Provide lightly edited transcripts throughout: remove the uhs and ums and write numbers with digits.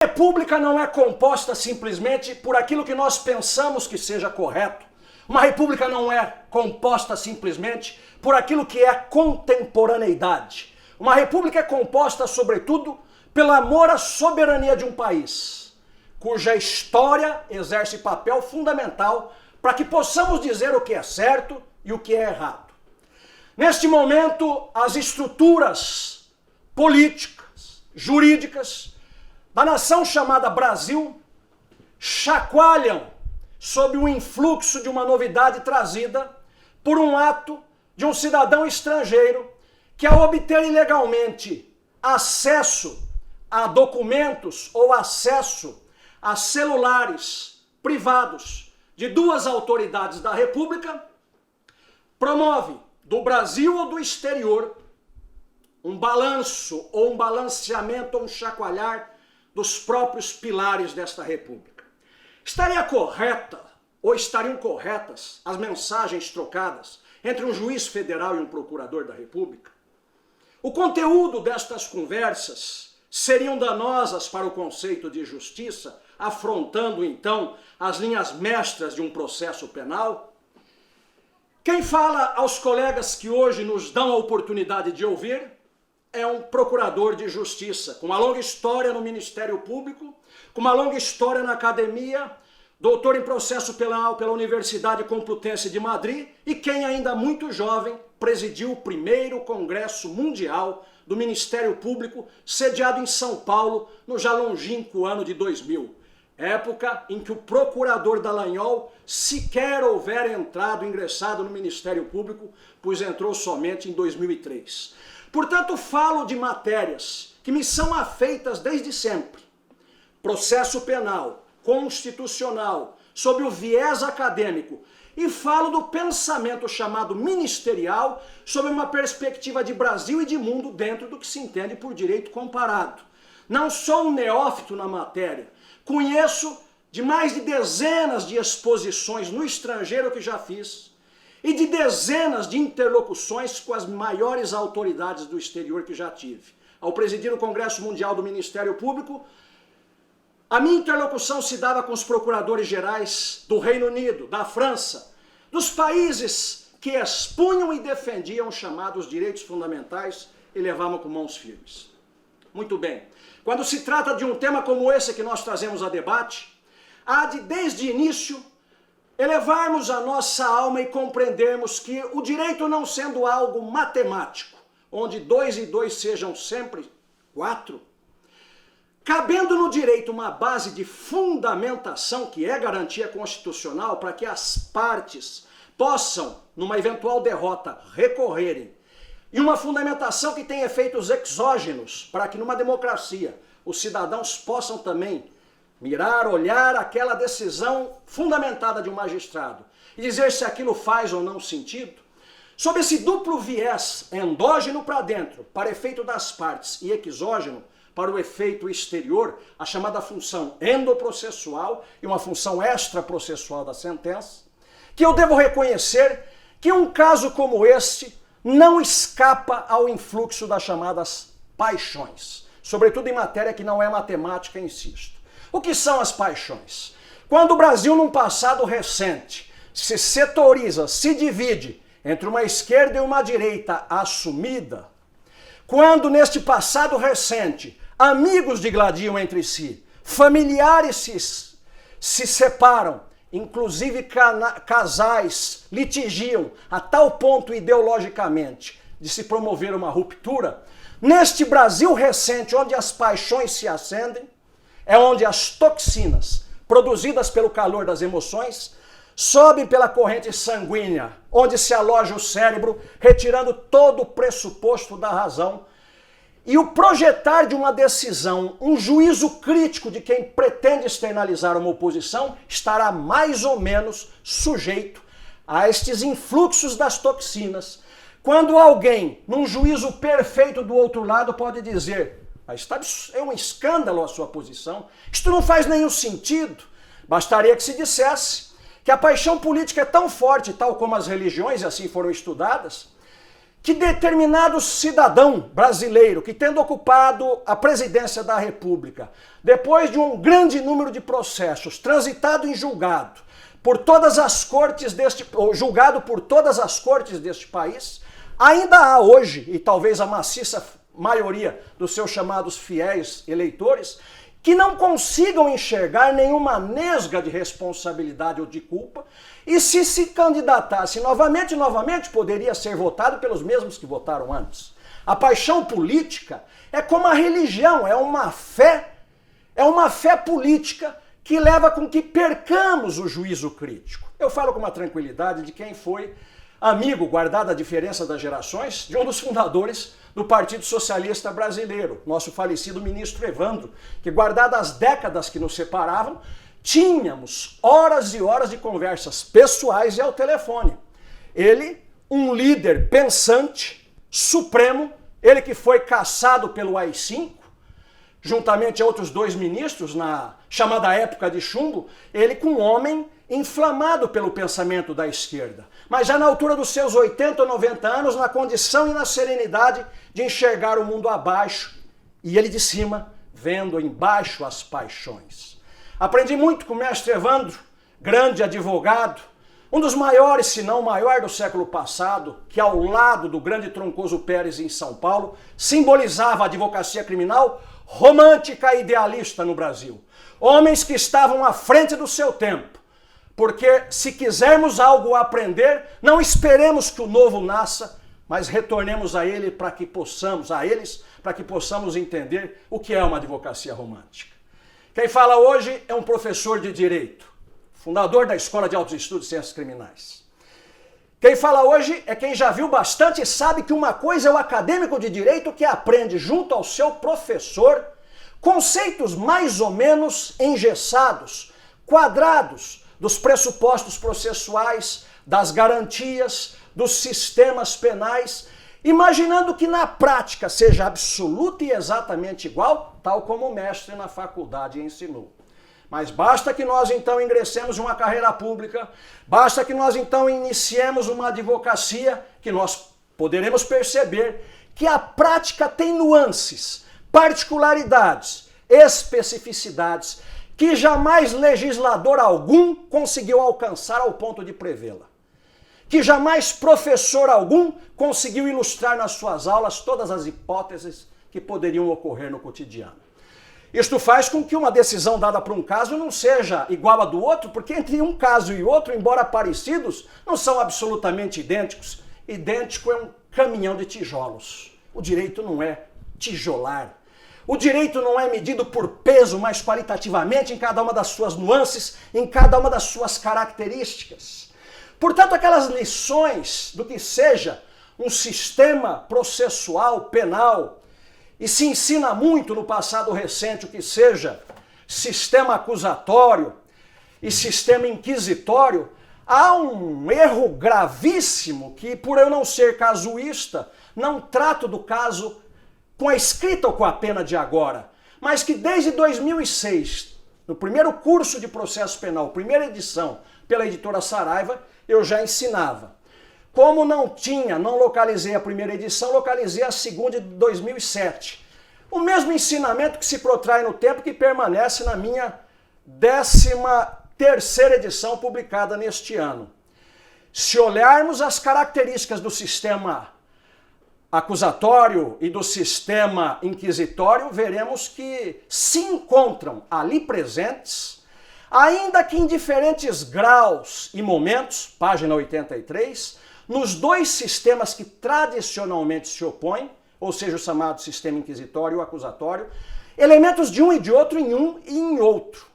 A república não é composta simplesmente por aquilo que nós pensamos que seja correto. Uma república não é composta simplesmente por aquilo que é contemporaneidade. Uma república é composta, sobretudo, pelo amor à soberania de um país, cuja história exerce papel fundamental para que possamos dizer o que é certo e o que é errado. Neste momento, as estruturas políticas, jurídicas, da nação chamada Brasil chacoalham sob o influxo de uma novidade trazida por um ato de um cidadão estrangeiro que, ao obter ilegalmente acesso a documentos ou acesso a celulares privados de duas autoridades da República, promove do Brasil ou do exterior um balanço ou um balanceamento ou um chacoalhar dos próprios pilares desta República. Estaria correta ou estariam corretas as mensagens trocadas entre um juiz federal e um procurador da República? O conteúdo destas conversas seriam danosas para o conceito de justiça, afrontando então as linhas mestras de um processo penal? Quem fala aos colegas que hoje nos dão a oportunidade de ouvir é um procurador de justiça, com uma longa história no Ministério Público, com uma longa história na academia, doutor em processo penal pela Universidade Complutense de Madrid e quem ainda muito jovem presidiu o primeiro Congresso Mundial do Ministério Público, sediado em São Paulo no já longínquo ano de 2000, época em que o procurador Dallagnol sequer houvera ingressado no Ministério Público, pois entrou somente em 2003. Portanto, falo de matérias que me são afeitas desde sempre. Processo penal, constitucional, sob o viés acadêmico, e falo do pensamento chamado ministerial sob uma perspectiva de Brasil e de mundo dentro do que se entende por direito comparado. Não sou um neófito na matéria, conheço de mais de dezenas de exposições no estrangeiro que já fiz, e de dezenas de interlocuções com as maiores autoridades do exterior que já tive. Ao presidir o Congresso Mundial do Ministério Público, a minha interlocução se dava com os procuradores gerais do Reino Unido, da França, dos países que expunham e defendiam os chamados direitos fundamentais e levavam com mãos firmes. Muito bem. Quando se trata de um tema como esse que nós trazemos a debate, há de, desde início, elevarmos a nossa alma e compreendermos que o direito não sendo algo matemático, onde 2 e 2 sejam sempre 4, cabendo no direito uma base de fundamentação que é garantia constitucional para que as partes possam, numa eventual derrota, recorrerem, e uma fundamentação que tem efeitos exógenos para que numa democracia os cidadãos possam também mirar, olhar aquela decisão fundamentada de um magistrado e dizer se aquilo faz ou não sentido, sob esse duplo viés endógeno para dentro, para efeito das partes, e exógeno para o efeito exterior, a chamada função endoprocessual e uma função extraprocessual da sentença, que eu devo reconhecer que um caso como este não escapa ao influxo das chamadas paixões, sobretudo em matéria que não é matemática, insisto. O que são as paixões? Quando o Brasil, num passado recente, se setoriza, se divide entre uma esquerda e uma direita assumida, quando neste passado recente amigos digladiam entre si, familiares se separam, inclusive casais litigiam a tal ponto ideologicamente de se promover uma ruptura, neste Brasil recente, onde as paixões se acendem, é onde as toxinas, produzidas pelo calor das emoções, sobem pela corrente sanguínea, onde se aloja o cérebro, retirando todo o pressuposto da razão. E o projetar de uma decisão, um juízo crítico de quem pretende externalizar uma oposição, estará mais ou menos sujeito a estes influxos das toxinas. Quando alguém, num juízo perfeito do outro lado, pode dizer: é um escândalo a sua posição, isto não faz nenhum sentido. Bastaria que se dissesse que a paixão política é tão forte, tal como as religiões, e assim foram estudadas, que determinado cidadão brasileiro que, tendo ocupado a presidência da República, depois de um grande número de processos transitado em julgado por todas as cortes ou julgado por todas as cortes deste país, ainda há hoje, e talvez a maciça maioria dos seus chamados fiéis eleitores, que não consigam enxergar nenhuma nesga de responsabilidade ou de culpa, e se candidatasse novamente poderia ser votado pelos mesmos que votaram antes. A paixão política é como a religião, é uma fé política que leva com que percamos o juízo crítico. Eu falo com uma tranquilidade de quem foi amigo, guardada a diferença das gerações, de um dos fundadores do Partido Socialista Brasileiro, nosso falecido ministro Evandro, que, guardadas as décadas que nos separavam, tínhamos horas e horas de conversas pessoais e ao telefone. Ele, um líder pensante, supremo, ele que foi caçado pelo AI-5, juntamente a outros dois ministros, na chamada época de chumbo, ele com um homem inflamado pelo pensamento da esquerda, mas já na altura dos seus 80 ou 90 anos, na condição e na serenidade de enxergar o mundo abaixo, e ele de cima, vendo embaixo as paixões. Aprendi muito com o mestre Evandro, grande advogado, um dos maiores, se não o maior do século passado, que ao lado do grande Troncoso Pérez em São Paulo, simbolizava a advocacia criminal romântica e idealista no Brasil. Homens que estavam à frente do seu tempo. Porque se quisermos algo a aprender, não esperemos que o novo nasça, mas retornemos a ele para que possamos entender o que é uma advocacia romântica. Quem fala hoje é um professor de direito, fundador da Escola de Altos Estudos e Ciências Criminais. Quem fala hoje é quem já viu bastante e sabe que uma coisa é o acadêmico de direito que aprende junto ao seu professor conceitos mais ou menos engessados, quadrados, dos pressupostos processuais, das garantias, dos sistemas penais, imaginando que na prática seja absoluta e exatamente igual, tal como o mestre na faculdade ensinou. Mas basta que nós então ingressemos em uma carreira pública, basta que nós então iniciemos uma advocacia, que nós poderemos perceber que a prática tem nuances, particularidades, especificidades, que jamais legislador algum conseguiu alcançar ao ponto de prevê-la. Que jamais professor algum conseguiu ilustrar nas suas aulas todas as hipóteses que poderiam ocorrer no cotidiano. Isto faz com que uma decisão dada para um caso não seja igual a do outro, porque entre um caso e outro, embora parecidos, não são absolutamente idênticos. Idêntico é um caminhão de tijolos. O direito não é tijolar. O direito não é medido por peso, mas qualitativamente em cada uma das suas nuances, em cada uma das suas características. Portanto, aquelas lições do que seja um sistema processual penal, e se ensina muito no passado recente o que seja sistema acusatório e sistema inquisitório, há um erro gravíssimo que, por eu não ser casuísta, não trato do caso com a escrita ou com a pena de agora, mas que desde 2006, no primeiro curso de processo penal, primeira edição, pela editora Saraiva, eu já ensinava. Como não localizei a primeira edição, localizei a segunda de 2007. O mesmo ensinamento que se protrai no tempo, que permanece na minha 13ª edição publicada neste ano. Se olharmos as características do sistema acusatório e do sistema inquisitório, veremos que se encontram ali presentes, ainda que em diferentes graus e momentos, página 83, nos dois sistemas que tradicionalmente se opõem, ou seja, o chamado sistema inquisitório e o acusatório, elementos de um e de outro em um e em outro.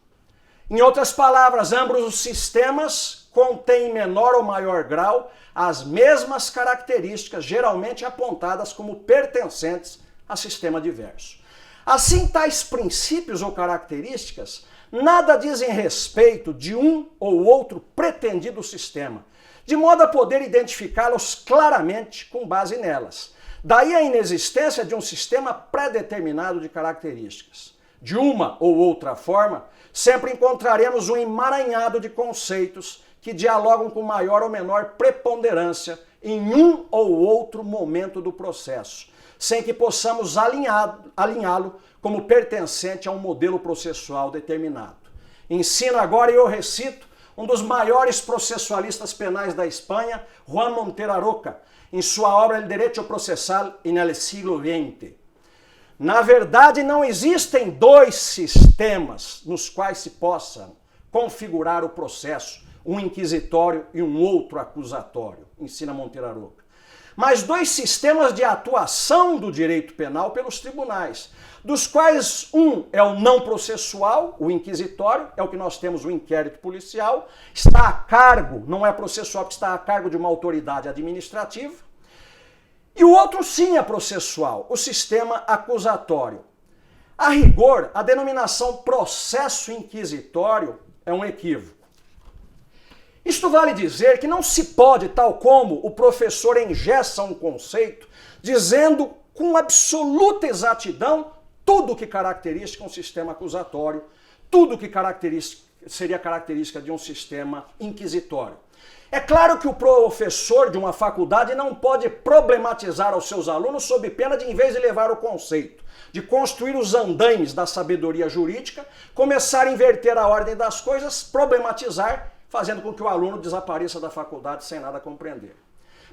Em outras palavras, ambos os sistemas contêm em menor ou maior grau as mesmas características, geralmente apontadas como pertencentes a sistema diverso. Assim, tais princípios ou características nada dizem respeito de um ou outro pretendido sistema, de modo a poder identificá-los claramente com base nelas. Daí a inexistência de um sistema pré-determinado de características. De uma ou outra forma, sempre encontraremos um emaranhado de conceitos que dialogam com maior ou menor preponderância em um ou outro momento do processo, sem que possamos alinhá-lo como pertencente a um modelo processual determinado. Ensino agora e eu recito um dos maiores processualistas penais da Espanha, Juan Montero Roca, em sua obra El Derecho Procesal en el siglo XX. Na verdade, não existem dois sistemas nos quais se possam configurar o processo, um inquisitório e um outro acusatório, ensina Montero Roca. Mas dois sistemas de atuação do direito penal pelos tribunais, dos quais um é o não processual, o inquisitório, é o que nós temos o inquérito policial, está a cargo, não é processual, porque está a cargo de uma autoridade administrativa, e o outro sim é processual, o sistema acusatório. A rigor, a denominação processo inquisitório é um equívoco. Isto vale dizer que não se pode, tal como o professor engessa um conceito, dizendo com absoluta exatidão tudo que caracteriza um sistema acusatório, tudo que seria característica de um sistema inquisitório. É claro que o professor de uma faculdade não pode problematizar aos seus alunos sob pena de, em vez de levar o conceito, de construir os andaimes da sabedoria jurídica, começar a inverter a ordem das coisas, problematizar, fazendo com que o aluno desapareça da faculdade sem nada compreender.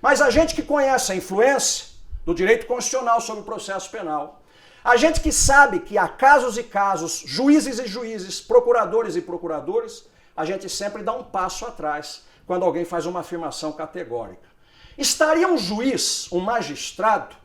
Mas a gente que conhece a influência do direito constitucional sobre o processo penal, a gente que sabe que há casos e casos, juízes e juízes, procuradores e procuradores, a gente sempre dá um passo atrás quando alguém faz uma afirmação categórica. Estaria um juiz, um magistrado,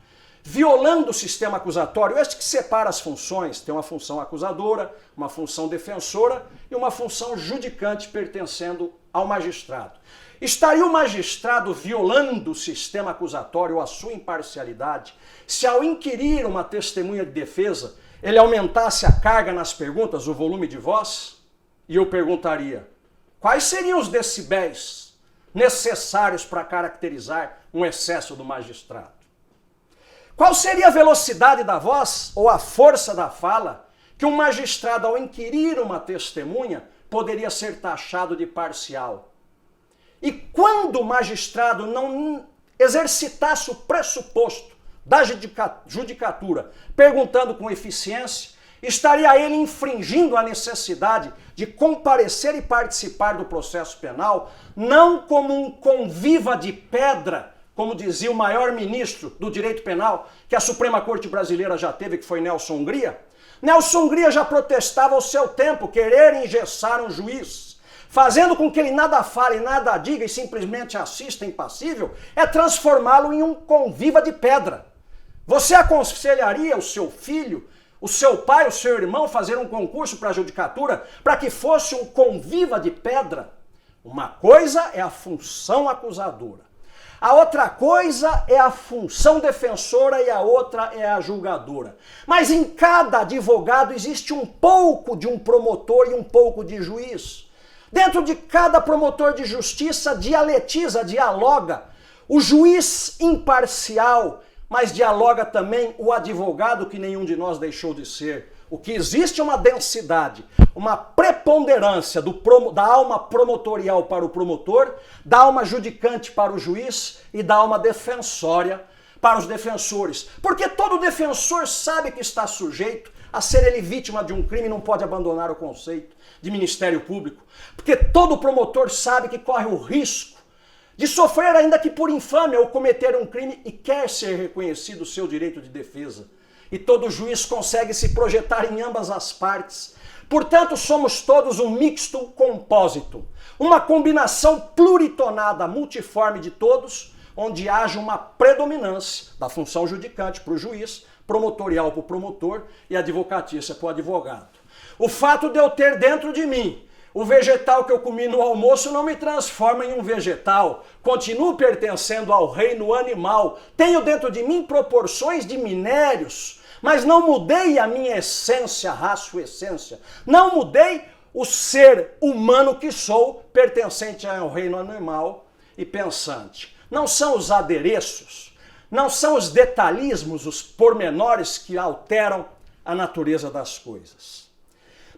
violando o sistema acusatório, este que separa as funções, tem uma função acusadora, uma função defensora e uma função judicante pertencendo ao magistrado. Estaria o magistrado violando o sistema acusatório, a sua imparcialidade, se ao inquirir uma testemunha de defesa, ele aumentasse a carga nas perguntas, o volume de voz? E eu perguntaria, quais seriam os decibéis necessários para caracterizar um excesso do magistrado? Qual seria a velocidade da voz ou a força da fala que um magistrado, ao inquirir uma testemunha, poderia ser taxado de parcial? E quando o magistrado não exercitasse o pressuposto da judicatura, perguntando com eficiência, estaria ele infringindo a necessidade de comparecer e participar do processo penal, não como um conviva de pedra, como dizia o maior ministro do direito penal que a Suprema Corte Brasileira já teve, que foi Nelson Hungria. Nelson Hungria já protestava ao seu tempo querer engessar um juiz, fazendo com que ele nada fale, nada diga e simplesmente assista impassível, é transformá-lo em um conviva de pedra. Você aconselharia o seu filho, o seu pai, o seu irmão fazer um concurso para a judicatura para que fosse um conviva de pedra? Uma coisa é a função acusadora. A outra coisa é a função defensora e a outra é a julgadora. Mas em cada advogado existe um pouco de um promotor e um pouco de juiz. Dentro de cada promotor de justiça dialoga o juiz imparcial, mas dialoga também o advogado que nenhum de nós deixou de ser. O que existe é uma densidade, uma preponderância da alma promotorial para o promotor, da alma judicante para o juiz e da alma defensória para os defensores. Porque todo defensor sabe que está sujeito a ser ele vítima de um crime e não pode abandonar o conceito de Ministério Público. Porque todo promotor sabe que corre o risco de sofrer, ainda que por infâmia, ou cometer um crime e quer ser reconhecido o seu direito de defesa. E todo juiz consegue se projetar em ambas as partes. Portanto, somos todos um mixto compósito, uma combinação pluritonada, multiforme de todos, onde haja uma predominância da função judicante para o juiz, promotorial para o promotor e advocatícia para o advogado. O fato de eu ter dentro de mim o vegetal que eu comi no almoço não me transforma em um vegetal. Continuo pertencendo ao reino animal. Tenho dentro de mim proporções de minérios, mas não mudei a minha essência, raça, essência. Não mudei o ser humano que sou, pertencente ao reino animal e pensante. Não são os adereços, não são os detalhismos, os pormenores que alteram a natureza das coisas.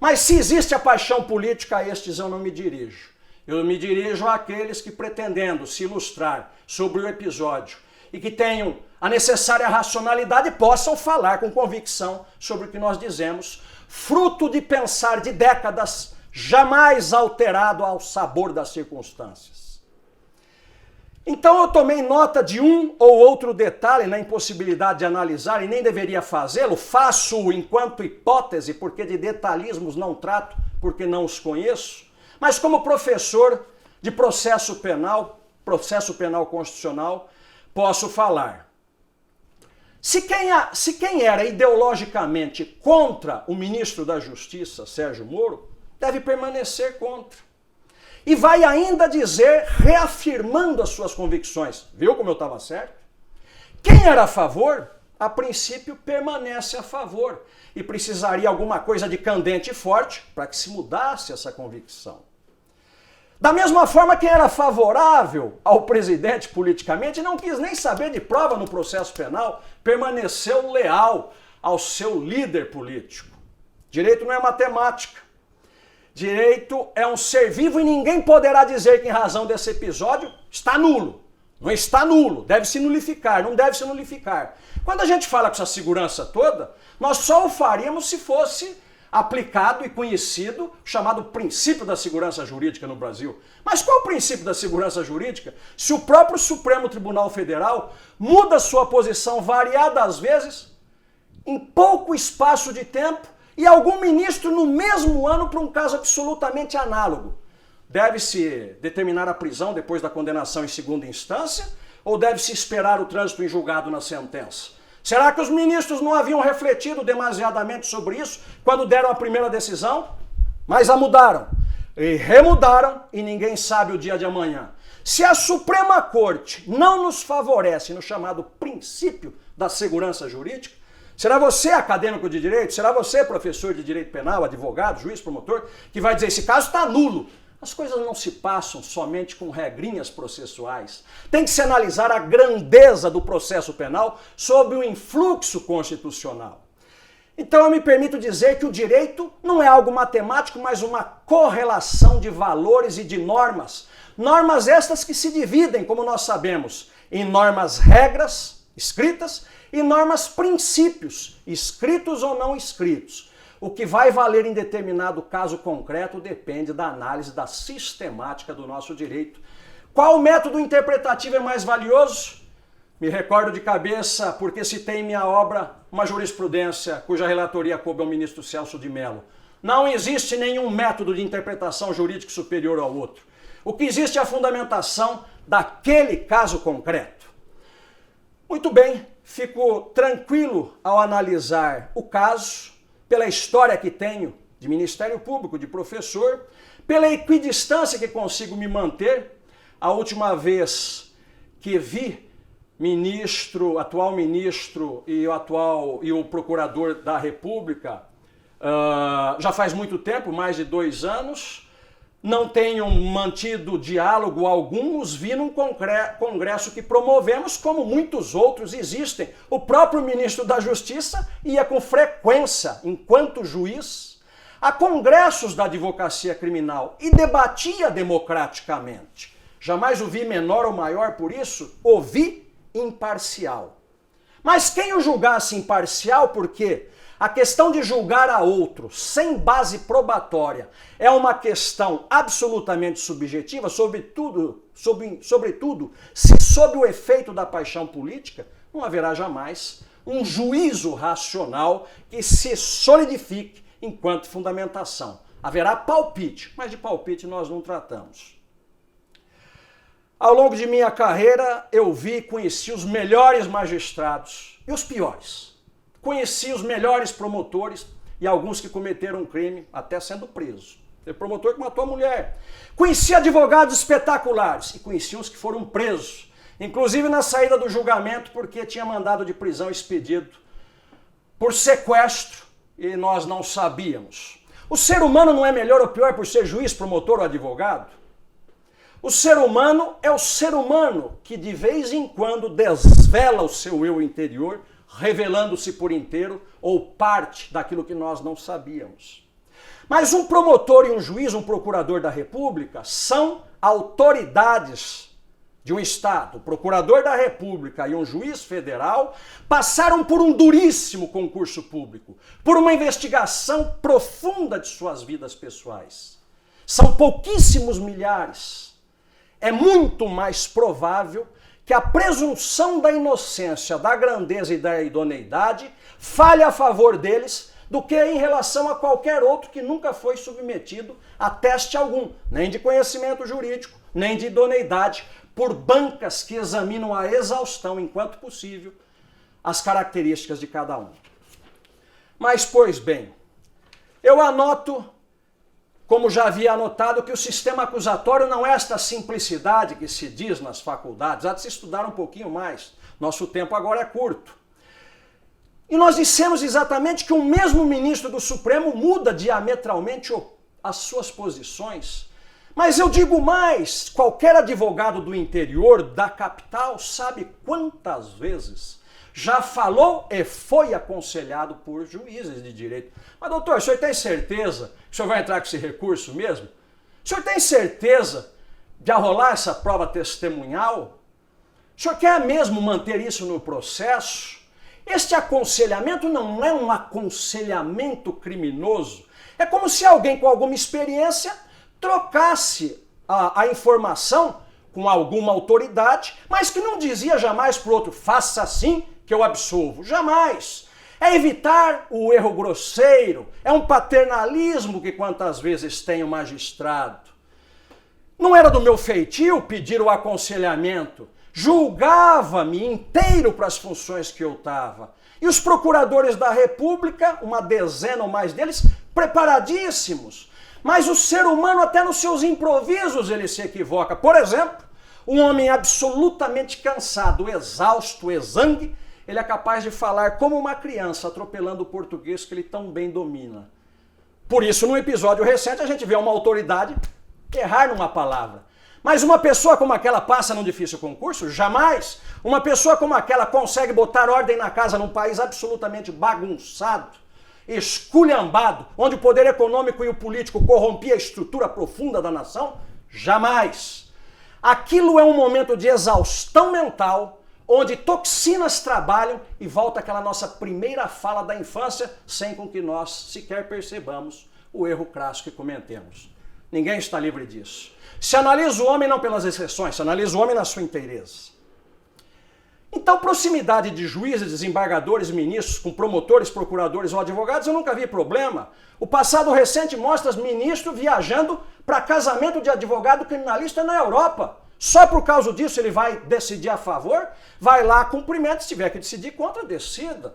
Mas se existe a paixão política, a estes eu não me dirijo. Eu me dirijo àqueles que, pretendendo se ilustrar sobre o episódio e que tenham a necessária racionalidade, possam falar com convicção sobre o que nós dizemos, fruto de pensar de décadas, jamais alterado ao sabor das circunstâncias. Então eu tomei nota de um ou outro detalhe na impossibilidade de analisar e nem deveria fazê-lo, faço-o enquanto hipótese, porque de detalhismos não trato, porque não os conheço, mas como professor de processo penal constitucional, posso falar. Se quem era ideologicamente contra o ministro da Justiça, Sérgio Moro, deve permanecer contra. E vai ainda dizer, reafirmando as suas convicções. Viu como eu estava certo? Quem era a favor, a princípio permanece a favor. E precisaria alguma coisa de candente e forte para que se mudasse essa convicção. Da mesma forma, quem era favorável ao presidente politicamente não quis nem saber de prova no processo penal, permaneceu leal ao seu líder político. Direito não é matemática. Direito é um ser vivo e ninguém poderá dizer que em razão desse episódio está nulo. Não está nulo, deve se nulificar, não deve se nulificar. Quando a gente fala com essa segurança toda, nós só o faríamos se fosse aplicado e conhecido o chamado princípio da segurança jurídica no Brasil. Mas qual é o princípio da segurança jurídica se o próprio Supremo Tribunal Federal muda sua posição variadas vezes, em pouco espaço de tempo, e algum ministro no mesmo ano para um caso absolutamente análogo? Deve-se determinar a prisão depois da condenação em segunda instância ou deve-se esperar o trânsito em julgado na sentença? Será que os ministros não haviam refletido demasiadamente sobre isso quando deram a primeira decisão? Mas a mudaram e remudaram e ninguém sabe o dia de amanhã. Se a Suprema Corte não nos favorece no chamado princípio da segurança jurídica, será você, acadêmico de direito, será você, professor de direito penal, advogado, juiz, promotor, que vai dizer esse caso está nulo. As coisas não se passam somente com regrinhas processuais. Tem que se analisar a grandeza do processo penal sob o influxo constitucional. Então eu me permito dizer que o direito não é algo matemático, mas uma correlação de valores e de normas. Normas estas que se dividem, como nós sabemos, em normas regras, escritas, e normas princípios, escritos ou não escritos. O que vai valer em determinado caso concreto depende da análise da sistemática do nosso direito. Qual método interpretativo é mais valioso? Me recordo de cabeça porque citei em minha obra uma jurisprudência cuja relatoria coube ao ministro Celso de Mello. Não existe nenhum método de interpretação jurídica superior ao outro. O que existe é a fundamentação daquele caso concreto. Muito bem, fico tranquilo ao analisar o caso, pela história que tenho de Ministério Público, de professor, pela equidistância que consigo me manter. A última vez que vi atual ministro e o procurador da República, já faz muito tempo, mais de 2 anos, não tenho mantido diálogo algum, os vi num congresso que promovemos, como muitos outros existem. O próprio ministro da Justiça ia com frequência, enquanto juiz, a congressos da advocacia criminal e debatia democraticamente. Jamais o vi menor ou maior por isso, o vi imparcial. Mas quem o julgasse imparcial, por quê? A questão de julgar a outro sem base probatória é uma questão absolutamente subjetiva, sobretudo se sob o efeito da paixão política, não haverá jamais um juízo racional que se solidifique enquanto fundamentação. Haverá palpite, mas de palpite nós não tratamos. Ao longo de minha carreira, eu vi e conheci os melhores magistrados e os piores. Conheci os melhores promotores e alguns que cometeram um crime até sendo presos. Teve promotor que matou a mulher. Conheci advogados espetaculares e conheci uns que foram presos, inclusive na saída do julgamento porque tinha mandado de prisão expedido por sequestro e nós não sabíamos. O ser humano não é melhor ou pior por ser juiz, promotor ou advogado? O ser humano é o ser humano que de vez em quando desvela o seu eu interior, revelando-se por inteiro ou parte daquilo que nós não sabíamos. Mas um promotor e um juiz, um procurador da República, são autoridades de um Estado. O procurador da República e um juiz federal passaram por um duríssimo concurso público, por uma investigação profunda de suas vidas pessoais. São pouquíssimos milhares. É muito mais provável que a presunção da inocência, da grandeza e da idoneidade falhe a favor deles do que em relação a qualquer outro que nunca foi submetido a teste algum, nem de conhecimento jurídico, nem de idoneidade, por bancas que examinam a exaustão, enquanto possível, as características de cada um. Mas, pois bem, eu anoto, como já havia anotado, que o sistema acusatório não é esta simplicidade que se diz nas faculdades. Há de se estudar um pouquinho mais. Nosso tempo agora é curto. E nós dissemos exatamente que o mesmo ministro do Supremo muda diametralmente as suas posições. Mas eu digo mais, qualquer advogado do interior, da capital, sabe quantas vezes já falou e foi aconselhado por juízes de direito. Mas doutor, o senhor tem certeza que o senhor vai entrar com esse recurso mesmo? O senhor tem certeza de arrolar essa prova testemunhal? O senhor quer mesmo manter isso no processo? Este aconselhamento não é um aconselhamento criminoso. É como se alguém com alguma experiência trocasse a informação com alguma autoridade, mas que não dizia jamais para o outro, faça assim que eu absolvo. Jamais. É evitar o erro grosseiro, é um paternalismo que quantas vezes tem o magistrado. Não era do meu feitio pedir o aconselhamento, julgava-me inteiro para as funções que eu estava. E os procuradores da República, uma dezena ou mais deles, preparadíssimos. Mas o ser humano, até nos seus improvisos, ele se equivoca. Por exemplo, um homem absolutamente cansado, exausto, exangue, ele é capaz de falar como uma criança, atropelando o português que ele tão bem domina. Por isso, num episódio recente, a gente vê uma autoridade errar numa palavra. Mas uma pessoa como aquela passa num difícil concurso? Jamais! Uma pessoa como aquela consegue botar ordem na casa num país absolutamente bagunçado, esculhambado, onde o poder econômico e o político corrompia a estrutura profunda da nação? Jamais! Aquilo é um momento de exaustão mental, onde toxinas trabalham e volta aquela nossa primeira fala da infância, sem com que nós sequer percebamos o erro crasso que cometemos. Ninguém está livre disso. Se analisa o homem não pelas exceções, se analisa o homem na sua inteireza. Então, proximidade de juízes, desembargadores, ministros, com promotores, procuradores ou advogados, eu nunca vi problema. O passado recente mostra ministro viajando para casamento de advogado criminalista na Europa. Só por causa disso ele vai decidir a favor? Vai lá, cumprimenta, se tiver que decidir contra, decida.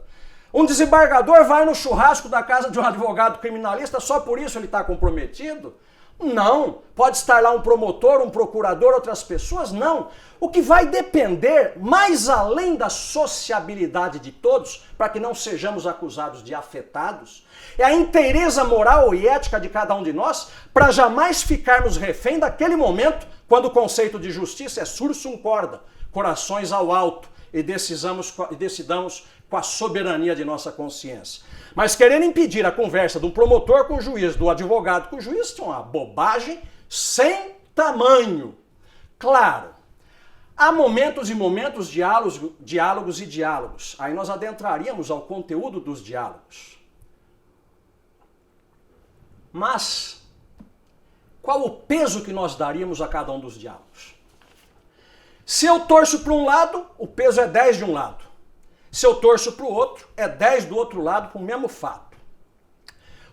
Um desembargador vai no churrasco da casa de um advogado criminalista, só por isso ele está comprometido? Não. Pode estar lá um promotor, um procurador, outras pessoas? Não. O que vai depender, mais além da sociabilidade de todos, para que não sejamos acusados de afetados, é a inteireza moral e ética de cada um de nós, para jamais ficarmos refém daquele momento quando o conceito de justiça é sursum corda, corações ao alto, e decidamos com a soberania de nossa consciência. Mas querendo impedir a conversa de um promotor com o juiz, do advogado com o juiz, é uma bobagem sem tamanho. Claro, há momentos e momentos, diálogos e diálogos. Aí nós adentraríamos ao conteúdo dos diálogos. Mas qual o peso que nós daríamos a cada um dos diálogos? Se eu torço para um lado, o peso é 10 de um lado. Se eu torço para o outro, é 10 do outro lado com o mesmo fato.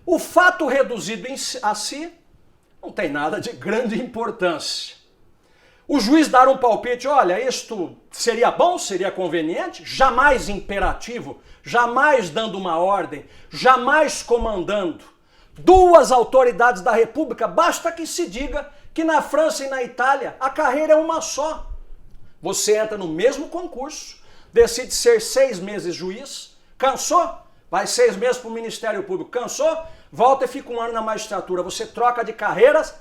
O fato reduzido a si não tem nada de grande importância. O juiz dar um palpite, olha, isto seria bom, seria conveniente, jamais imperativo, jamais dando uma ordem, jamais comandando. Duas autoridades da República, basta que se diga que na França e na Itália a carreira é uma só. Você entra no mesmo concurso, decide ser 6 meses juiz, cansou? Vai 6 meses para o Ministério Público, cansou? Volta e fica 1 ano na magistratura. Você troca de carreiras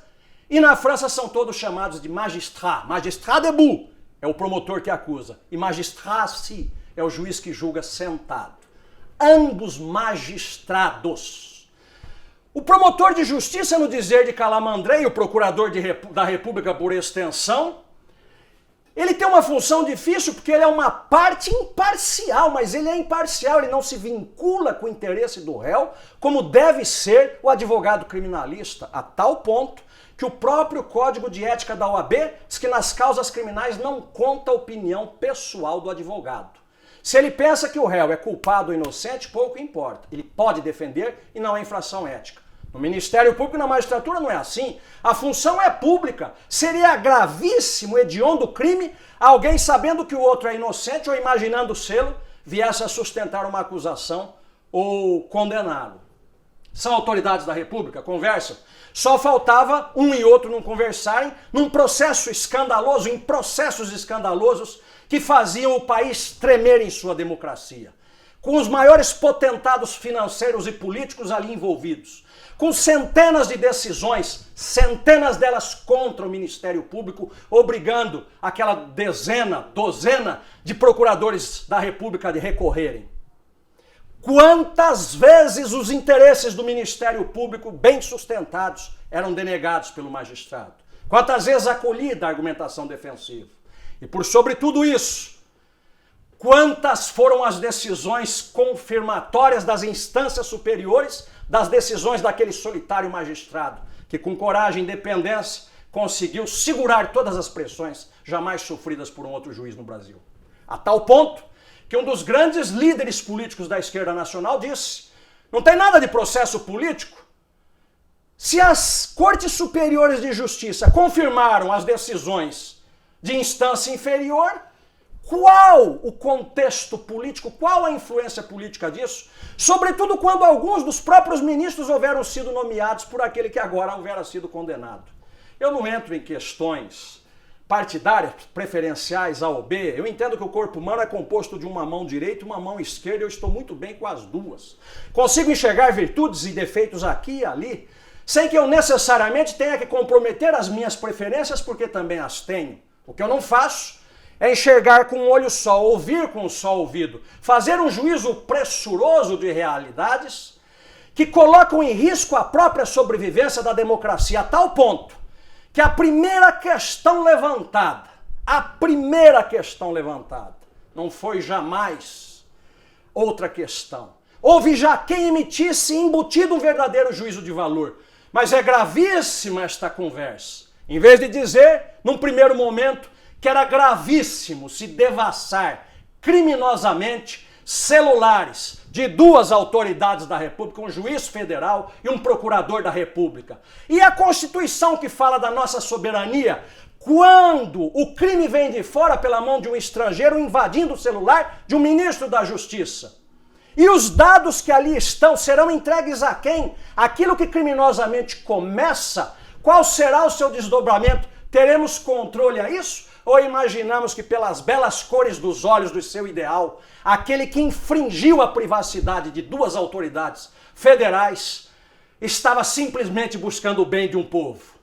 e na França são todos chamados de magistrat. Magistrat debout é o promotor que acusa e magistrat assis é o juiz que julga sentado. Ambos magistrados. O promotor de justiça, no dizer de Calamandrei, o procurador da República por extensão, ele tem uma função difícil porque ele é uma parte imparcial, mas ele é imparcial, ele não se vincula com o interesse do réu, como deve ser o advogado criminalista, a tal ponto que o próprio Código de Ética da OAB diz que nas causas criminais não conta a opinião pessoal do advogado. Se ele pensa que o réu é culpado ou inocente, pouco importa. Ele pode defender e não é infração ética. No Ministério Público e na magistratura não é assim. A função é pública. Seria gravíssimo, hediondo crime, alguém sabendo que o outro é inocente ou imaginando sê-lo, viesse a sustentar uma acusação ou condená-lo. São autoridades da República, conversam. Só faltava um e outro não conversarem num processo escandaloso, em processos escandalosos que faziam o país tremer em sua democracia. Com os maiores potentados financeiros e políticos ali envolvidos. Com centenas de decisões, centenas delas contra o Ministério Público, obrigando aquela dozena de procuradores da República de recorrerem. Quantas vezes os interesses do Ministério Público, bem sustentados, eram denegados pelo magistrado? Quantas vezes acolhida a argumentação defensiva? E por sobre tudo isso, quantas foram as decisões confirmatórias das instâncias superiores das decisões daquele solitário magistrado, que com coragem e independência conseguiu segurar todas as pressões jamais sofridas por um outro juiz no Brasil. A tal ponto que um dos grandes líderes políticos da esquerda nacional disse: não tem nada de processo político. Se as cortes superiores de justiça confirmaram as decisões de instância inferior, qual o contexto político, qual a influência política disso? Sobretudo quando alguns dos próprios ministros houveram sido nomeados por aquele que agora houvera sido condenado. Eu não entro em questões partidárias, preferenciais A ou B. Eu entendo que o corpo humano é composto de uma mão direita e uma mão esquerda, eu estou muito bem com as duas. Consigo enxergar virtudes e defeitos aqui e ali, sem que eu necessariamente tenha que comprometer as minhas preferências, porque também as tenho. O que eu não faço é enxergar com um olho só, ouvir com um só ouvido, fazer um juízo pressuroso de realidades que colocam em risco a própria sobrevivência da democracia, a tal ponto que a primeira questão levantada, não foi jamais outra questão. Houve já quem emitisse embutido um verdadeiro juízo de valor, mas é gravíssima esta conversa. Em vez de dizer, num primeiro momento, que era gravíssimo se devassar criminosamente celulares de duas autoridades da República, um juiz federal e um procurador da República. E a Constituição que fala da nossa soberania, quando o crime vem de fora pela mão de um estrangeiro invadindo o celular de um ministro da Justiça. E os dados que ali estão serão entregues a quem? Aquilo que criminosamente começa, qual será o seu desdobramento? Teremos controle a isso? Ou imaginamos que pelas belas cores dos olhos do seu ideal, aquele que infringiu a privacidade de duas autoridades federais estava simplesmente buscando o bem de um povo?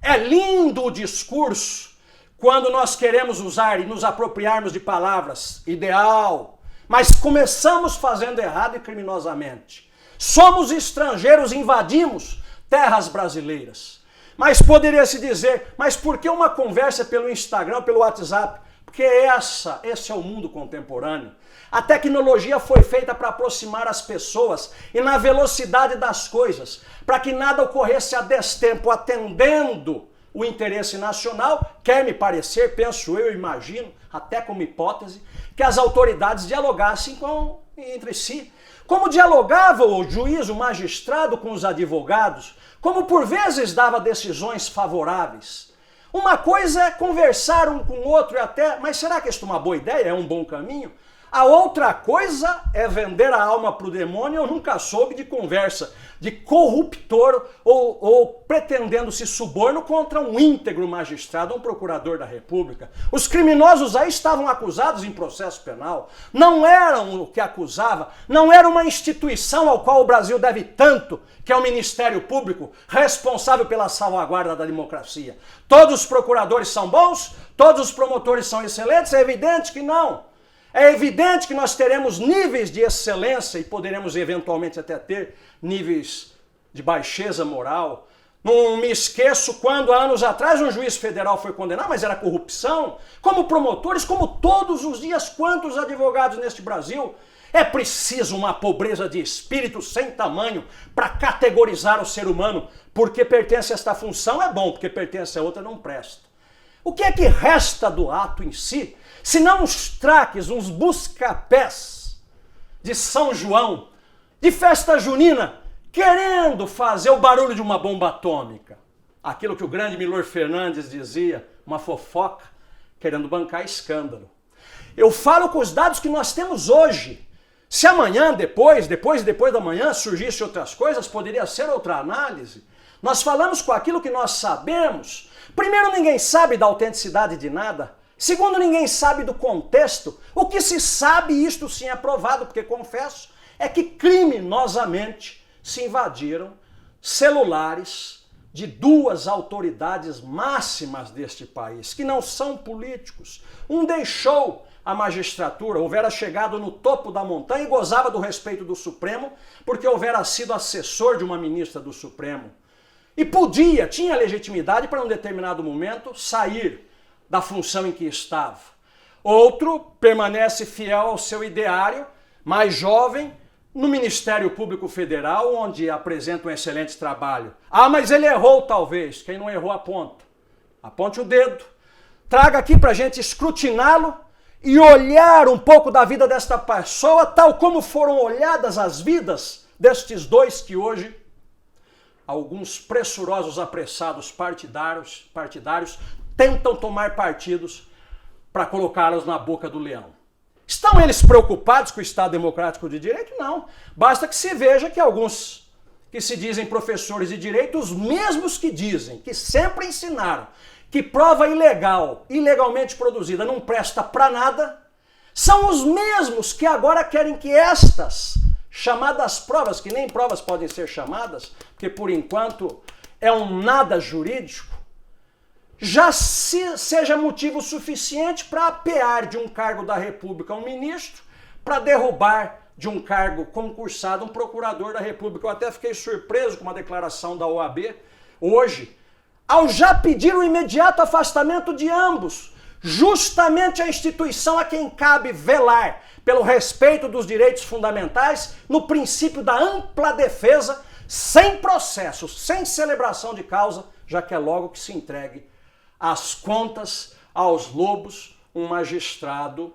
É lindo o discurso quando nós queremos usar e nos apropriarmos de palavras ideal, mas começamos fazendo errado e criminosamente. Somos estrangeiros, invadimos terras brasileiras. Mas poderia-se dizer, mas por que uma conversa pelo Instagram, pelo WhatsApp? Porque esse é o mundo contemporâneo. A tecnologia foi feita para aproximar as pessoas e na velocidade das coisas, para que nada ocorresse a destempo, atendendo o interesse nacional, quer me parecer, penso eu, imagino, até como hipótese, que as autoridades dialogassem entre si. Como dialogava o juiz, o magistrado com os advogados, como por vezes dava decisões favoráveis. Uma coisa é conversar um com o outro e até, mas será que isso é uma boa ideia? É um bom caminho? A outra coisa é vender a alma para o demônio. Eu nunca soube de conversa de corruptor ou pretendendo se suborno contra um íntegro magistrado, um procurador da República. Os criminosos aí estavam acusados em processo penal. Não eram o que acusava, não era uma instituição ao qual o Brasil deve tanto, que é o Ministério Público, responsável pela salvaguarda da democracia. Todos os procuradores são bons? Todos os promotores são excelentes? É evidente que não. É evidente que nós teremos níveis de excelência e poderemos eventualmente até ter níveis de baixeza moral. Não me esqueço quando, há anos atrás, um juiz federal foi condenado, mas era corrupção. Como promotores, como todos os dias, quantos advogados neste Brasil. É preciso uma pobreza de espírito sem tamanho para categorizar o ser humano. Porque pertence a esta função é bom, porque pertence a outra não presta. O que é que resta do ato em si, se não uns traques, uns busca-pés de São João, de festa junina, querendo fazer o barulho de uma bomba atômica? Aquilo que o grande Milor Fernandes dizia, uma fofoca, querendo bancar escândalo. Eu falo com os dados que nós temos hoje. Se amanhã, depois da manhã, surgisse outras coisas, poderia ser outra análise. Nós falamos com aquilo que nós sabemos. Primeiro, ninguém sabe da autenticidade de nada. Segundo, ninguém sabe do contexto. O que se sabe, isto sim é provado, porque confesso, é que criminosamente se invadiram celulares de duas autoridades máximas deste país, que não são políticos. Um deixou a magistratura, houvera chegado no topo da montanha e gozava do respeito do Supremo, porque houvera sido assessor de uma ministra do Supremo. E tinha legitimidade para, em um determinado momento, sair da função em que estava. Outro permanece fiel ao seu ideário, mais jovem, no Ministério Público Federal, onde apresenta um excelente trabalho. Ah, mas ele errou talvez. Quem não errou, aponta. Aponte o dedo. Traga aqui para a gente escrutiná-lo e olhar um pouco da vida desta pessoa, tal como foram olhadas as vidas destes dois que hoje alguns pressurosos apressados partidários tentam tomar partidos para colocá-los na boca do leão. Estão eles preocupados com o Estado Democrático de Direito? Não. Basta que se veja que alguns que se dizem professores de direito, os mesmos que dizem, que sempre ensinaram, que prova ilegalmente produzida não presta para nada, são os mesmos que agora querem que estas chamadas provas, que nem provas podem ser chamadas, porque por enquanto é um nada jurídico, já seja motivo suficiente para apear de um cargo da República a um ministro, para derrubar de um cargo concursado um procurador da República. Eu até fiquei surpreso com uma declaração da OAB hoje, ao já pedir o imediato afastamento de ambos, justamente a instituição a quem cabe velar pelo respeito dos direitos fundamentais no princípio da ampla defesa, sem processo, sem celebração de causa, já que é logo que se entregue as contas aos lobos, um magistrado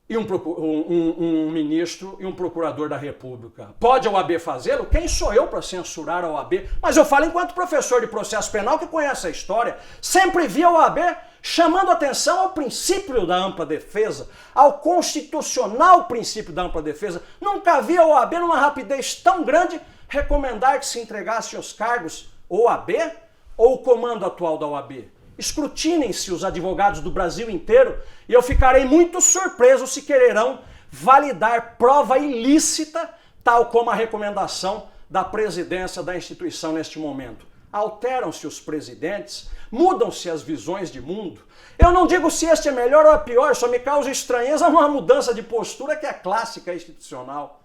e um ministro e um procurador da República. Pode a OAB fazê-lo? Quem sou eu para censurar a OAB? Mas eu falo enquanto professor de processo penal que conhece a história. Sempre vi a OAB chamando atenção ao princípio da ampla defesa, ao constitucional princípio da ampla defesa. Nunca vi a OAB numa rapidez tão grande recomendar que se entregasse os cargos OAB ou o comando atual da OAB. Escrutinem-se os advogados do Brasil inteiro e eu ficarei muito surpreso se quererão validar prova ilícita, tal como a recomendação da presidência da instituição neste momento. Alteram-se os presidentes, mudam-se as visões de mundo. Eu não digo se este é melhor ou é pior, só me causa estranheza uma mudança de postura que é clássica institucional.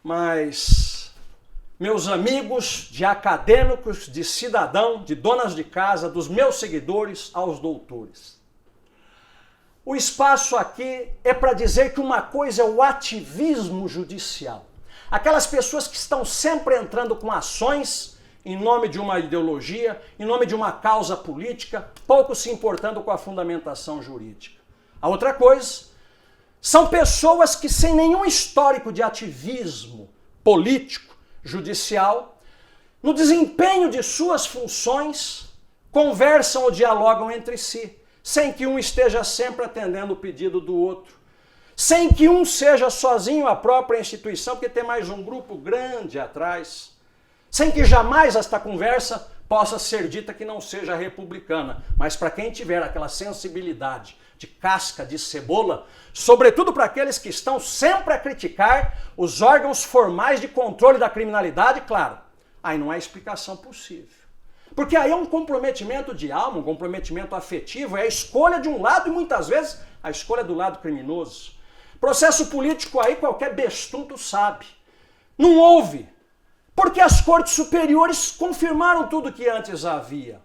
Mas, meus amigos de acadêmicos, de cidadão, de donas de casa, dos meus seguidores aos doutores, o espaço aqui é para dizer que uma coisa é o ativismo judicial. Aquelas pessoas que estão sempre entrando com ações em nome de uma ideologia, em nome de uma causa política, pouco se importando com a fundamentação jurídica. A outra coisa são pessoas que, sem nenhum histórico de ativismo político, judicial, no desempenho de suas funções, conversam ou dialogam entre si, sem que um esteja sempre atendendo o pedido do outro, sem que um seja sozinho a própria instituição, porque tem mais um grupo grande atrás, sem que jamais esta conversa possa ser dita que não seja republicana. Mas para quem tiver aquela sensibilidade de casca de cebola, sobretudo para aqueles que estão sempre a criticar os órgãos formais de controle da criminalidade, claro, aí não há explicação possível. Porque aí é um comprometimento de alma, um comprometimento afetivo, é a escolha de um lado e muitas vezes a escolha do lado criminoso. Processo político aí qualquer bestunto sabe. Não houve, porque as cortes superiores confirmaram tudo que antes havia.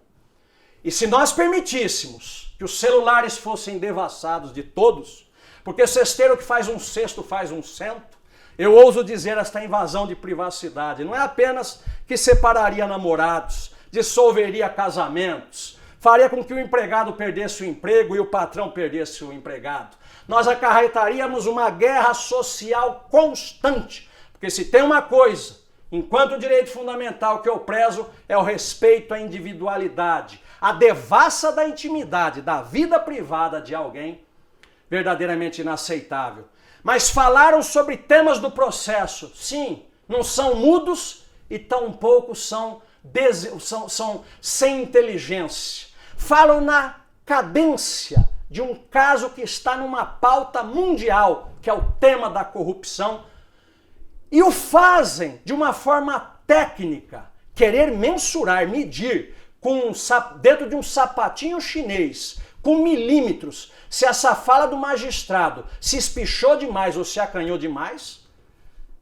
E se nós permitíssemos que os celulares fossem devassados de todos, porque cesteiro que faz um cesto faz um cento, eu ouso dizer esta invasão de privacidade não é apenas que separaria namorados, dissolveria casamentos, faria com que o empregado perdesse o emprego e o patrão perdesse o empregado. Nós acarretaríamos uma guerra social constante, porque se tem uma coisa, enquanto direito fundamental que eu prezo, é o respeito à individualidade, a devassa da intimidade, da vida privada de alguém, verdadeiramente inaceitável. Mas falaram sobre temas do processo, sim, não são mudos e tampouco são sem inteligência. Falam na cadência de um caso que está numa pauta mundial, que é o tema da corrupção, e o fazem de uma forma técnica, querer mensurar, medir, dentro de um sapatinho chinês, com milímetros, se essa fala do magistrado se espichou demais ou se acanhou demais,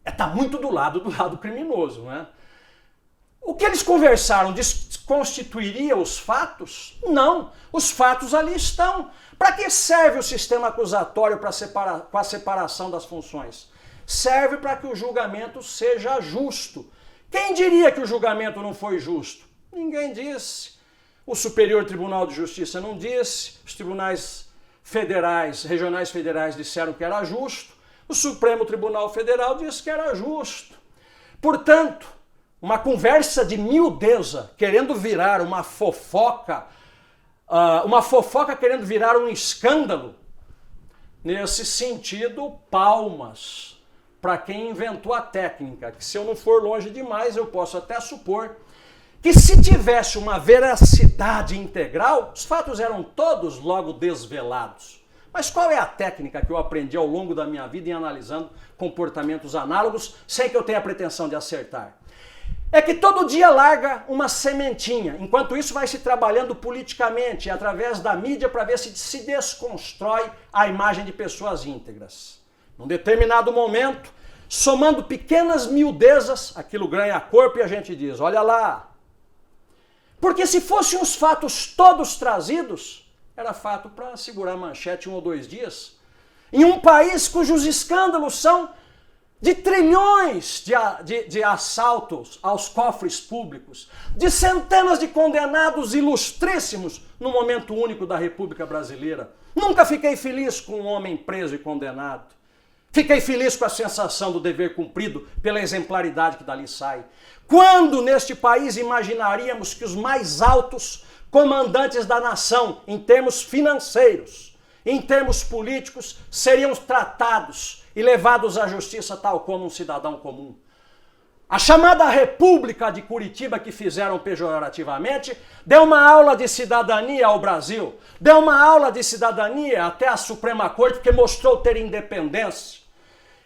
está muito do lado criminoso, né? O que eles conversaram desconstituiria os fatos? Não, os fatos ali estão. Para que serve o sistema acusatório com a separação das funções? Serve para que o julgamento seja justo. Quem diria que o julgamento não foi justo? Ninguém disse. O Superior Tribunal de Justiça não disse. Os tribunais federais, regionais federais disseram que era justo. O Supremo Tribunal Federal disse que era justo. Portanto, uma conversa de miudeza querendo virar uma fofoca querendo virar um escândalo, nesse sentido, palmas para quem inventou a técnica, que se eu não for longe demais, eu posso até supor que se tivesse uma veracidade integral, os fatos eram todos logo desvelados. Mas qual é a técnica que eu aprendi ao longo da minha vida em analisando comportamentos análogos, sem que eu tenha pretensão de acertar? É que todo dia larga uma sementinha, enquanto isso vai se trabalhando politicamente, através da mídia, para ver se desconstrói a imagem de pessoas íntegras. Num determinado momento, somando pequenas miudezas, aquilo ganha corpo e a gente diz, olha lá. Porque se fossem os fatos todos trazidos, era fato para segurar manchete 1 ou 2 dias. Em um país cujos escândalos são de trilhões de assaltos aos cofres públicos, de centenas de condenados ilustríssimos no momento único da República Brasileira. Nunca fiquei feliz com um homem preso e condenado. Fiquei feliz com a sensação do dever cumprido pela exemplaridade que dali sai. Quando neste país imaginaríamos que os mais altos comandantes da nação, em termos financeiros, em termos políticos, seriam tratados e levados à justiça tal como um cidadão comum? A chamada República de Curitiba, que fizeram pejorativamente, deu uma aula de cidadania ao Brasil, deu uma aula de cidadania até a Suprema Corte, porque mostrou ter independência.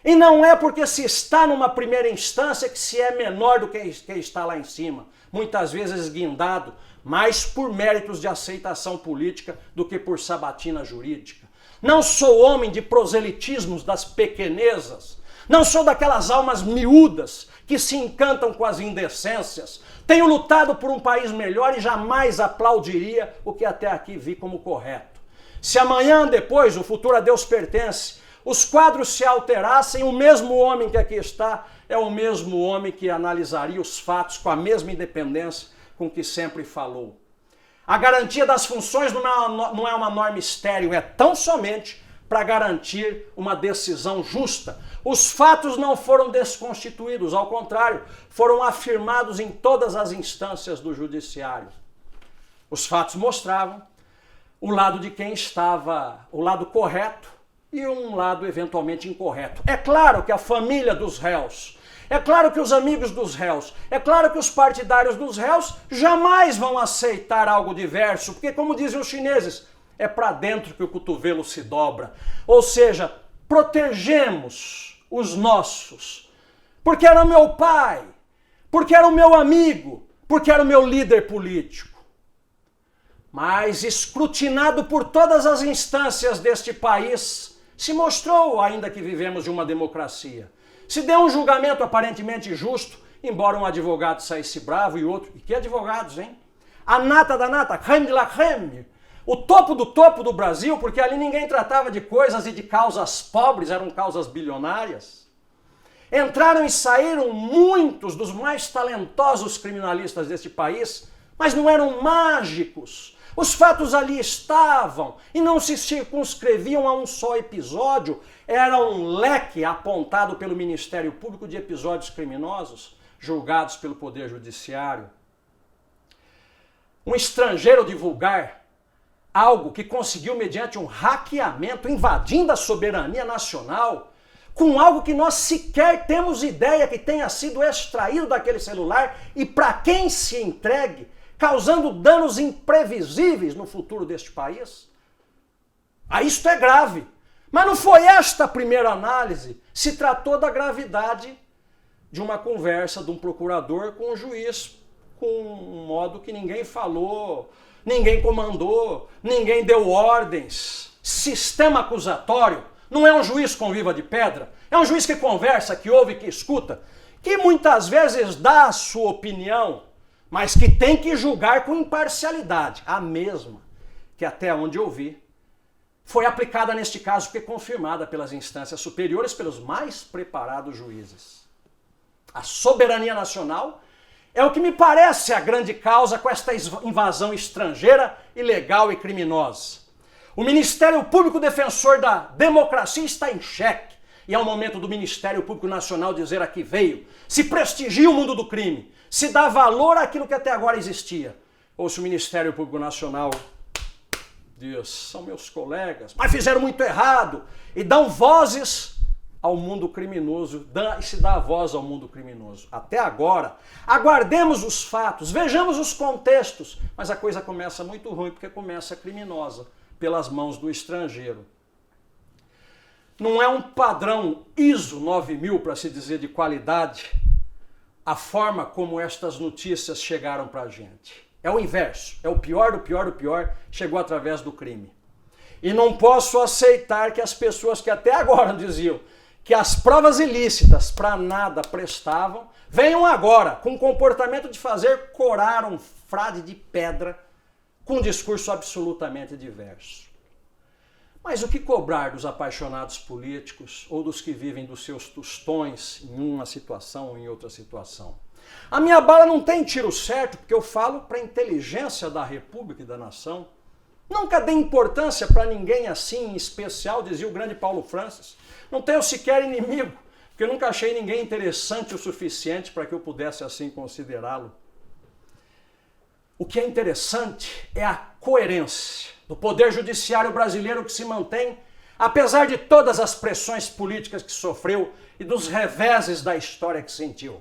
E não é porque se está numa primeira instância que se é menor do que está lá em cima, muitas vezes guindado, mais por méritos de aceitação política do que por sabatina jurídica. Não sou homem de proselitismos das pequenezas, não sou daquelas almas miúdas que se encantam com as indecências. Tenho lutado por um país melhor e jamais aplaudiria o que até aqui vi como correto. Se amanhã, depois, o futuro a Deus pertence, os quadros se alterassem, o mesmo homem que aqui está é o mesmo homem que analisaria os fatos com a mesma independência com que sempre falou. A garantia das funções não é uma norma estéril, é tão somente para garantir uma decisão justa. Os fatos não foram desconstituídos, ao contrário, foram afirmados em todas as instâncias do judiciário. Os fatos mostravam o lado de quem estava, o lado correto e um lado eventualmente incorreto. É claro que a família dos réus, é claro que os amigos dos réus, é claro que os partidários dos réus jamais vão aceitar algo diverso, porque, como dizem os chineses, é para dentro que o cotovelo se dobra. Ou seja, protegemos os nossos, porque era o meu pai, porque era o meu amigo, porque era o meu líder político. Mas, escrutinado por todas as instâncias deste país, se mostrou, ainda que vivemos de uma democracia, se deu um julgamento aparentemente justo, embora um advogado saísse bravo e outro... E que advogados, hein? A nata da nata, creme de la creme. O topo do Brasil, porque ali ninguém tratava de coisas e de causas pobres, eram causas bilionárias. Entraram e saíram muitos dos mais talentosos criminalistas deste país, mas não eram mágicos. Os fatos ali estavam e não se circunscreviam a um só episódio. Era um leque apontado pelo Ministério Público de episódios criminosos, julgados pelo Poder Judiciário. Um estrangeiro divulgar algo que conseguiu mediante um hackeamento, invadindo a soberania nacional, com algo que nós sequer temos ideia que tenha sido extraído daquele celular e para quem se entregue, causando danos imprevisíveis no futuro deste país. Isto é grave. Mas não foi esta a primeira análise. Se tratou da gravidade de uma conversa de um procurador com um juiz, com um modo que ninguém falou, ninguém comandou, ninguém deu ordens. Sistema acusatório não é um juiz com viva de pedra, é um juiz que conversa, que ouve, que escuta, que muitas vezes dá a sua opinião, mas que tem que julgar com imparcialidade, a mesma que até onde eu vi foi aplicada neste caso, porque confirmada pelas instâncias superiores, pelos mais preparados juízes. A soberania nacional é o que me parece a grande causa com esta invasão estrangeira, ilegal e criminosa. O Ministério Público Defensor da Democracia está em xeque. E é o momento do Ministério Público Nacional dizer a que veio. Se prestigia o mundo do crime, se dá valor àquilo que até agora existia. Ou se o Ministério Público Nacional diz, são meus colegas, mas fizeram muito errado. E dão vozes ao mundo criminoso, e se dá a voz ao mundo criminoso. Até agora, aguardemos os fatos, vejamos os contextos, mas a coisa começa muito ruim, porque começa criminosa, pelas mãos do estrangeiro. Não é um padrão ISO 9000, para se dizer, de qualidade, a forma como estas notícias chegaram para a gente. É o inverso, é o pior do pior do pior, chegou através do crime. E não posso aceitar que as pessoas que até agora diziam que as provas ilícitas para nada prestavam, venham agora com o comportamento de fazer corar um frade de pedra com um discurso absolutamente diverso. Mas o que cobrar dos apaixonados políticos ou dos que vivem dos seus tostões em uma situação ou em outra situação? A minha bala não tem tiro certo, porque eu falo para a inteligência da República e da nação. Nunca dei importância para ninguém assim, em especial, dizia o grande Paulo Francis. Não tenho sequer inimigo, porque eu nunca achei ninguém interessante o suficiente para que eu pudesse assim considerá-lo. O que é interessante é a coerência do Poder Judiciário brasileiro que se mantém, apesar de todas as pressões políticas que sofreu e dos reveses da história que sentiu.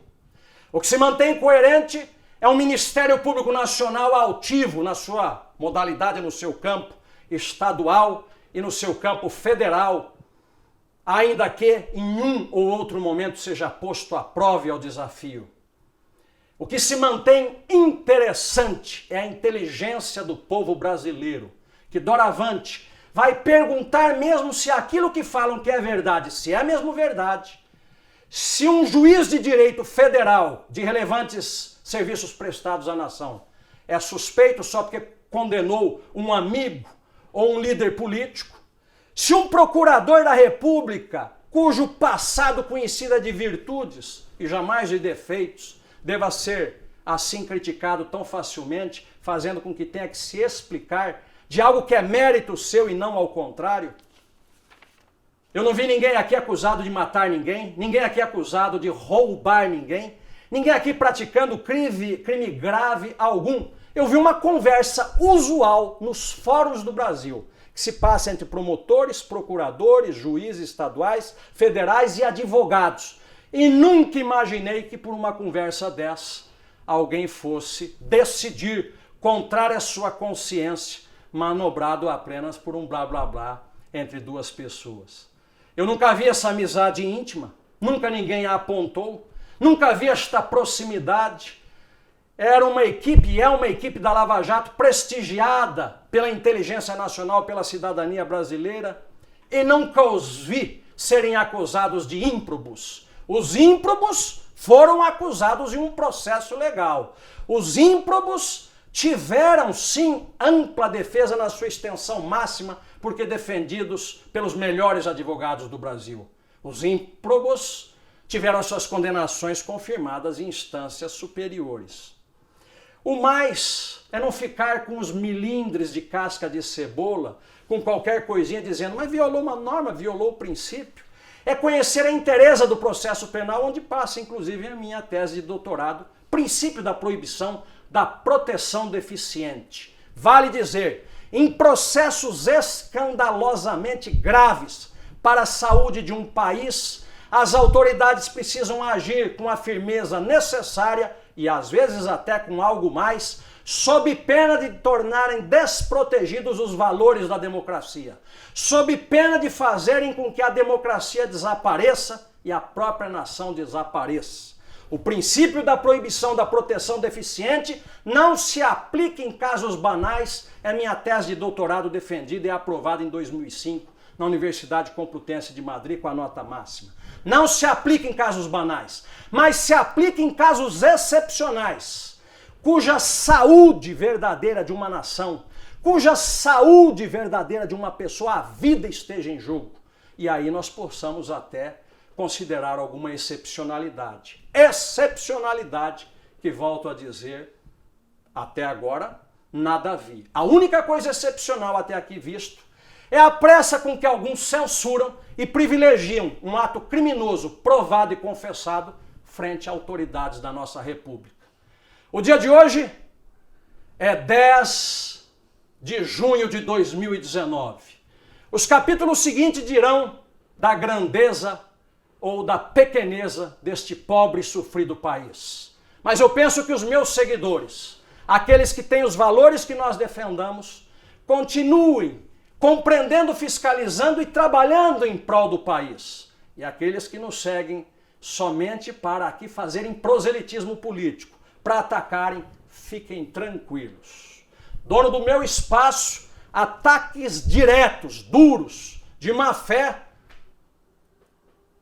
O que se mantém coerente é um Ministério Público Nacional altivo na sua modalidade, no seu campo estadual e no seu campo federal, ainda que em um ou outro momento seja posto à prova e ao desafio. O que se mantém interessante é a inteligência do povo brasileiro, que doravante vai perguntar mesmo se aquilo que falam que é verdade, se é mesmo verdade. Se um juiz de direito federal de relevantes serviços prestados à nação é suspeito só porque condenou um amigo ou um líder político, se um procurador da República, cujo passado conhecida de virtudes e jamais de defeitos, deva ser assim criticado tão facilmente, fazendo com que tenha que se explicar de algo que é mérito seu e não ao contrário. Eu não vi ninguém aqui acusado de matar ninguém, ninguém aqui acusado de roubar ninguém, ninguém aqui praticando crime grave algum. Eu vi uma conversa usual nos fóruns do Brasil, que se passa entre promotores, procuradores, juízes estaduais, federais e advogados. E nunca imaginei que por uma conversa dessa alguém fosse decidir, contrário à sua consciência, manobrado apenas por um blá blá blá entre duas pessoas. Eu nunca vi essa amizade íntima, nunca ninguém a apontou, nunca vi esta proximidade. Era uma equipe, é uma equipe da Lava Jato prestigiada pela inteligência nacional, pela cidadania brasileira, e nunca os vi serem acusados de ímprobos Os ímprobos foram acusados em um processo legal. Os ímprobos tiveram, sim, ampla defesa na sua extensão máxima, porque defendidos pelos melhores advogados do Brasil. Os ímprobos tiveram suas condenações confirmadas em instâncias superiores. O mais é não ficar com os milindres de casca de cebola, com qualquer coisinha dizendo, mas violou uma norma, violou o princípio. É conhecer a inteireza do processo penal, onde passa, inclusive, a minha tese de doutorado, princípio da proibição da proteção deficiente. Vale dizer, em processos escandalosamente graves para a saúde de um país, as autoridades precisam agir com a firmeza necessária e às vezes até com algo mais, sob pena de tornarem desprotegidos os valores da democracia, sob pena de fazerem com que a democracia desapareça e a própria nação desapareça. O princípio da proibição da proteção deficiente não se aplica em casos banais, é minha tese de doutorado defendida e aprovada em 2005 na Universidade Complutense de Madrid com a nota máxima. Não se aplica em casos banais, mas se aplica em casos excepcionais, cuja saúde verdadeira de uma nação, cuja saúde verdadeira de uma pessoa, a vida esteja em jogo. E aí nós possamos até considerar alguma excepcionalidade. Excepcionalidade que, volto a dizer, até agora, nada vi. A única coisa excepcional até aqui visto é a pressa com que alguns censuram e privilegiam um ato criminoso provado e confessado frente a autoridades da nossa República. O dia de hoje é 10 de junho de 2019. Os capítulos seguintes dirão da grandeza ou da pequeneza deste pobre e sofrido país. Mas eu penso que os meus seguidores, aqueles que têm os valores que nós defendamos, continuem compreendendo, fiscalizando e trabalhando em prol do país. E aqueles que nos seguem somente para aqui fazerem proselitismo político, para atacarem, fiquem tranquilos. Dono do meu espaço, ataques diretos, duros, de má fé,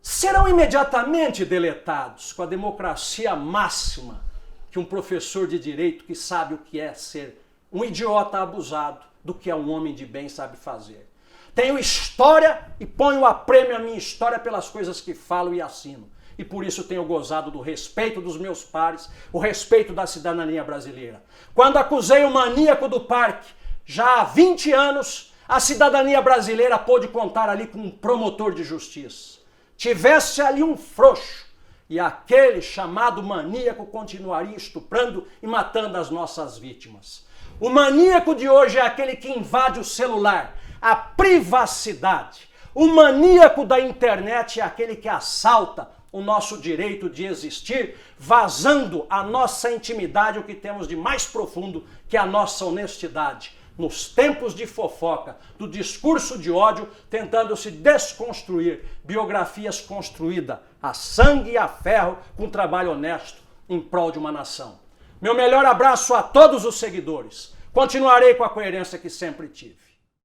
serão imediatamente deletados com a democracia máxima que um professor de direito que sabe o que é ser um idiota abusado do que é um homem de bem sabe fazer. Tenho história e ponho a prêmio a minha história pelas coisas que falo e assino. E por isso tenho gozado do respeito dos meus pares, o respeito da cidadania brasileira. Quando acusei o maníaco do parque, já há 20 anos, a cidadania brasileira pôde contar ali com um promotor de justiça. Tivesse ali um frouxo, e aquele chamado maníaco continuaria estuprando e matando as nossas vítimas. O maníaco de hoje é aquele que invade o celular, a privacidade. O maníaco da internet é aquele que assalta o nosso direito de existir, vazando a nossa intimidade, o que temos de mais profundo, que é a nossa honestidade. Nos tempos de fofoca, do discurso de ódio, tentando se desconstruir biografias construídas a sangue e a ferro, com trabalho honesto, em prol de uma nação. Meu melhor abraço a todos os seguidores. Continuarei com a coerência que sempre tive.